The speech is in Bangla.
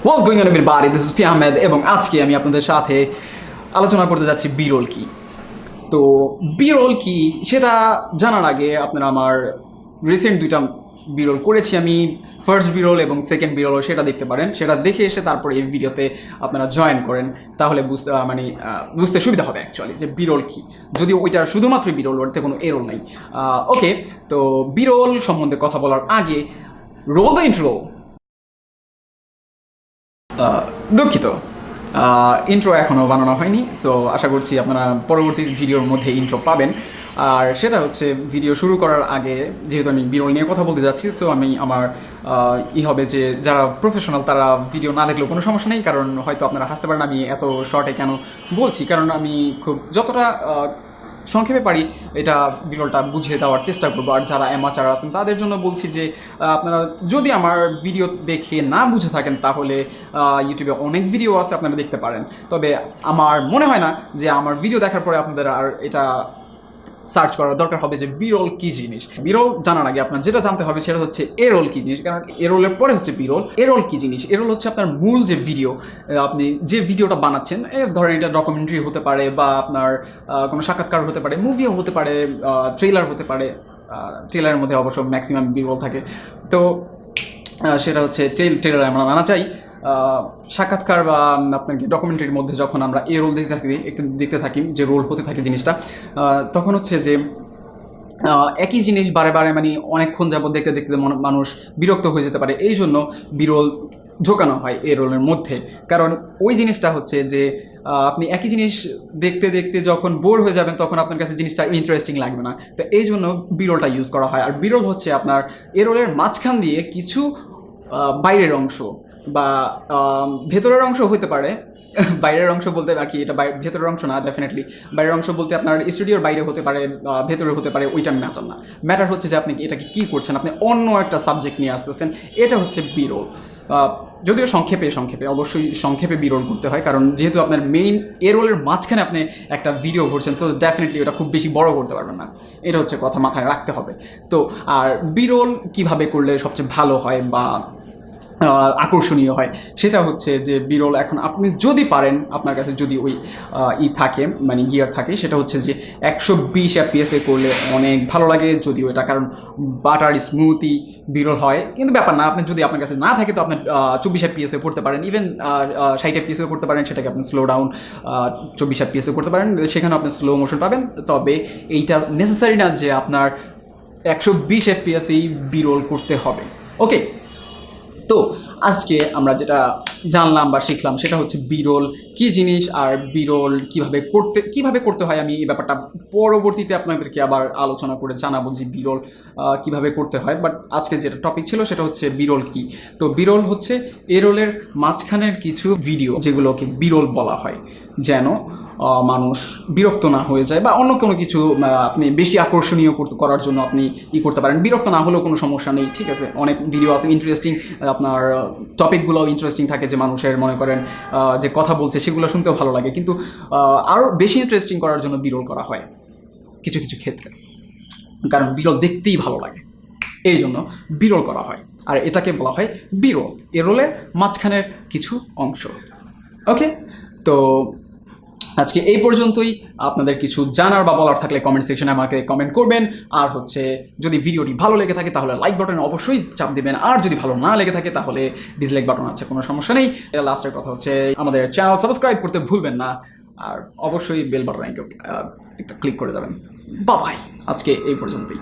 What's going on everybody? This is AHMMAD এবং আজকে আমি আপনাদের সাথে আলোচনা করতে যাচ্ছি বিরল কি। তো বিরল কি সেটা জানার আগে আপনারা আমার রিসেন্ট দুইটা বিরল করেছি আমি, ফার্স্ট বিরল এবং সেকেন্ড বিরল, সেটা দেখতে পারেন। সেটা দেখে এসে তারপরে এই ভিডিওতে আপনারা জয়েন করেন, তাহলে বুঝতে সুবিধা হবে অ্যাকচুয়ালি যে বিরল কি। যদিও ওইটা শুধুমাত্র বিরল, ওটাতে কোনো এরল নাই। ওকে, তো বিরল সম্বন্ধে কথা বলার আগে রোল দ্য ইন্ট্রো। দুঃখিত, ইন্ট্রো এখনও বানানো হয়নি, সো আশা করছি আপনারা পরবর্তী ভিডিওর মধ্যে ইন্ট্রো পাবেন। আর সেটা হচ্ছে ভিডিও শুরু করার আগে, যেহেতু আমি বিরল নিয়ে কথা বলতে যাচ্ছি, সো আমি আমার হবে যে যারা প্রফেশনাল তারা ভিডিও না দেখলেও কোনো সমস্যা নেই, কারণ হয়তো আপনারা হাসতে পারেন আমি এত শর্টে কেন বলছি, কারণ আমি খুব যতটা সংক্ষেপে পারি এটা বিরলটা বুঝিয়ে দেওয়ার চেষ্টা করবো। আর যারা অ্যামাচার আছেন তাদের জন্য বলছি যে আপনারা যদি আমার ভিডিও দেখে না বুঝে থাকেন তাহলে ইউটিউবে অনেক ভিডিও আছে, আপনারা দেখতে পারেন। তবে আমার মনে হয় না যে আমার ভিডিও দেখার পরে আপনাদের আর এটা সার্চ করার দরকার হবে যে বিরল কী জিনিস। বিরল জানার আগে আপনার যেটা জানতে হবে সেটা হচ্ছে এরল কী জিনিস, কারণ এরলের পরে হচ্ছে বিরল। এরল কী জিনিস? এরল হচ্ছে আপনার মূল যে ভিডিও, আপনি যে ভিডিওটা বানাচ্ছেন, ধরেন এটা ডকুমেন্টারি হতে পারে বা আপনার কোনো সাক্ষাৎকার হতে পারে, মুভিও হতে পারে, ট্রেলার হতে পারে। ট্রেলারের মধ্যে অবশ্য ম্যাক্সিমাম বিরল থাকে, তো সেটা হচ্ছে ট্রেলার আমরা মানা চাই। সাক্ষাৎকার বা আপনাকে ডকুমেন্টারির মধ্যে যখন আমরা এই রোল দেখতে থাকি যে রোল হতে থাকে জিনিসটা, তখন হচ্ছে যে একই জিনিস বারে বারে মানে অনেকক্ষণ যাবত দেখতে দেখতে মানুষ বিরক্ত হয়ে যেতে পারে। এই জন্য বিরল ঢোকানো হয় এই রোলের মধ্যে, কারণ ওই জিনিসটা হচ্ছে যে আপনি একই জিনিস দেখতে দেখতে যখন বোর হয়ে যাবেন তখন আপনার কাছে জিনিসটা ইন্টারেস্টিং লাগবে না, তো এই জন্য বিরলটা ইউজ করা হয়। আর বিরল হচ্ছে আপনার এই রোলের মাঝখান দিয়ে কিছু বাইরের অংশ বা ভেতরের অংশ হতে পারে। বাইরের অংশ বলতে আর কি, এটা ভেতরের অংশ না, ডেফিনেটলি বাইরের অংশ বলতে আপনার স্টুডিওর বাইরে হতে পারে, ভেতরে হতে পারে, ওইটা ম্যাটার না। ম্যাটার হচ্ছে যে আপনি এটাকে কী করছেন, আপনি অন্য একটা সাবজেক্ট নিয়ে আসতেছেন, এটা হচ্ছে বিরল। যদিও সংক্ষেপে অবশ্যই সংক্ষেপে বিরল করতে হয়, কারণ যেহেতু আপনার মেইন এরোলের মাঝখানে আপনি একটা ভিডিও করছেন, তো ডেফিনেটলি ওটা খুব বেশি বড় করতে পারবেন না, এটা হচ্ছে কথা মাথায় রাখতে হবে। তো আর বিরল কিভাবে করলে সবচেয়ে ভালো হয় বা আকর্ষণীয় হয় সেটা হচ্ছে যে বিরল এখন আপনি যদি পারেন, আপনার কাছে যদি ওই থাকে মানে গিয়ার থাকে, সেটা হচ্ছে যে 120 FPS করলে অনেক ভালো লাগে যদিও এটা, কারণ বাটার স্মুথি বিরল হয়। কিন্তু ব্যাপার না, আপনি যদি আপনার কাছে না থাকে তো আপনি 24 FPS করতে পারেন, ইভেন 60 FPS করতে পারেন, সেটাকে আপনি স্লো ডাউন 24 FPS করতে পারেন, সেখানে আপনি স্লো মোশন পাবেন। তবে এইটা নেসেসারি না যে আপনার 120 FPS বিরল করতে হবে। ওকে, তো আজকে আমরা যেটা জানলাম বা শিখলাম সেটা হচ্ছে বিরল কী জিনিস আর বিরল কিভাবে করতে হয়। আমি এই ব্যাপারটা পরবর্তীতে আপনাদেরকে আবার আলোচনা করে জানাবো যে বিরল কিভাবে করতে হয়। বাট আজকে যেটা টপিক ছিল সেটা হচ্ছে বিরল কি। তো বিরল হচ্ছে এরোলের মাঝখানের কিছু ভিডিও যেগুলোকে বিরল বলা হয়, যেন মানুষ বিরক্ত না হয়ে যায় বা অন্য কোনো কিছু আপনি বেশি আকর্ষণীয় করার জন্য আপনি করতে পারেন। বিরক্ত না হলেও কোনো সমস্যা নেই, ঠিক আছে। অনেক ভিডিও আছে ইন্টারেস্টিং, আপনার টপিকগুলোও ইন্টারেস্টিং থাকে, যে মানুষের মনে করেন যে কথা বলছে সেগুলো শুনতেও ভালো লাগে, কিন্তু আরও বেশি ইন্টারেস্টিং করার জন্য বিরল করা হয় কিছু কিছু ক্ষেত্রে, কারণ বিরল দেখতেই ভালো লাগে, এই জন্য বিরল করা হয়। আর এটাকে বলা হয় বিরল, এরোলের মাঝখানের কিছু অংশ। ওকে, তো আজকে এই পর্যন্তই। আপনাদের কিছু জানার বা বলার থাকলে কমেন্ট সেকশনে আমাকে কমেন্ট করবেন। আর হচ্ছে যদি ভিডিওটি ভালো লেগে থাকে তাহলে লাইক বাটনে অবশ্যই চাপ দিবেন, আর যদি ভালো না লেগে থাকে তাহলে ডিসলাইক বাটন আছে, কোনো সমস্যা নেই। লাস্টের কথা হচ্ছে আমাদের চ্যানেল সাবস্ক্রাইব করতে ভুলবেন না, আর অবশ্যই বেল বাটনে একটা ক্লিক করে যাবেন। বাই, আজকে এই পর্যন্তই।